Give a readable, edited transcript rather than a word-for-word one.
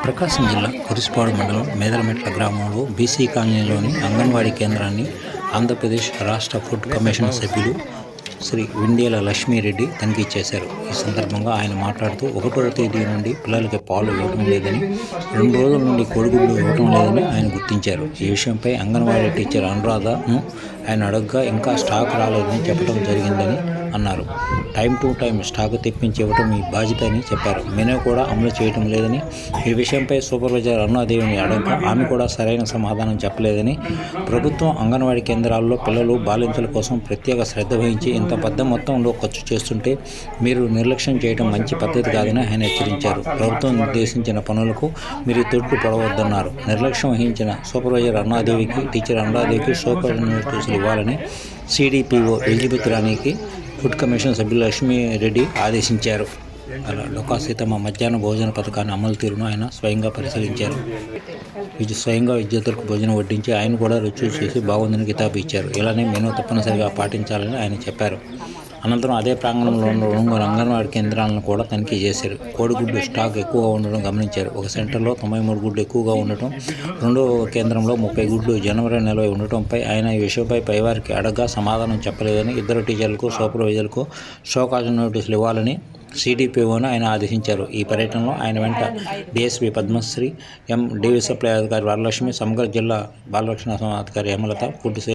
ప్రకాశం జిల్లా కురిసిపాడు మండలం మేదరమెట్ల గ్రామంలో బీసీ కాలనీలోని అంగన్వాడీ కేంద్రాన్ని ఆంధ్రప్రదేశ్ రాష్ట్ర ఫుడ్ కమిషన్ సభ్యులు శ్రీ విండ్యాల లక్ష్మీరెడ్డి తనిఖీ చేశారు. ఈ సందర్భంగా ఆయన మాట్లాడుతూ 1వ తేదీ నుండి పిల్లలకి పాలు ఇవ్వడం లేదని, 2 రోజుల నుండి కోడిగుడ్లు ఇవ్వడం లేదని ఆయన గుర్తించారు. ఈ విషయంపై అంగన్వాడీ టీచర్ అనురాధను ఆయన అడగగా ఇంకా స్టాక్ రాలేదని చెప్పడం జరిగిందని అన్నారు. టైం టు టైం స్టాక్ తెప్పించి ఇవ్వడం మీ బాధ్యత అని చెప్పారు. మెనూ కూడా అమలు చేయడం లేదని, ఈ విషయంపై సూపర్వైజర్ అరుణాదేవిని అడగగా ఆమె కూడా సరైన సమాధానం చెప్పలేదని, ప్రభుత్వం అంగన్వాడీ కేంద్రాల్లో పిల్లలు బాలింతల కోసం ప్రత్యేక శ్రద్ధ వహించి ఇంత పెద్ద మొత్తంలో ఖర్చు చేస్తుంటే మీరు నిర్లక్ష్యం చేయడం మంచి పద్ధతి కాదని ఆయన హెచ్చరించారు. ప్రభుత్వం నిర్దేశించిన పనులకు మీరు తొట్టు పడవద్దన్నారు. నిర్లక్ష్యం వహించిన సూపర్వైజర్ అరుణాదేవికి, టీచర్ అనురాదేవికి సూపర్ నోటీసులు ఇవ్వాలని సిడిపిఓ ఎలిజబెత్ రాణికి ఫుడ్ కమిషన్ సభ్యులు లక్ష్మీరెడ్డి ఆదేశించారు. అలా డొక్కా సీతమ్మ మధ్యాహ్న భోజన పథకాన్ని అమలు తీరును ఆయన స్వయంగా పరిశీలించారు. స్వయంగా విద్యార్థులకు భోజనం వడ్డించి ఆయన కూడా రుచి చేసి బాగుందని కితాబు ఇచ్చారు. ఇలానే మెనూ తప్పనిసరిగా పాటించాలని ఆయన చెప్పారు. అనంతరం అదే ప్రాంగణంలో ఉన్న 2 అంగన్వాడీ కేంద్రాలను కూడా తనిఖీ చేశారు. కోడిగుడ్డు స్టాక్ ఎక్కువగా ఉండడం గమనించారు. ఒక సెంటర్లో 93 గుడ్లు ఎక్కువగా ఉండటం, 2వ కేంద్రంలో 30 గుడ్లు జనవరి నిల్వ ఉండటంపై ఆయన ఈ విషయంపై పైవారికి అడగగా సమాధానం చెప్పలేదని, 2 టీచర్లకు, సూపర్వైజర్లకు షోకాజ్ నోటీసులు ఇవ్వాలని సిడిపిఓను ఆయన ఆదేశించారు. ఈ పర్యటనలో ఆయన వెంట డిఎస్పీ పద్మశ్రీ, డివి సప్లై అధికారి వరలక్ష్మి, సమగ్ర జిల్లా బాలరక్షణ అధికారి హేమలత, ఫుడ్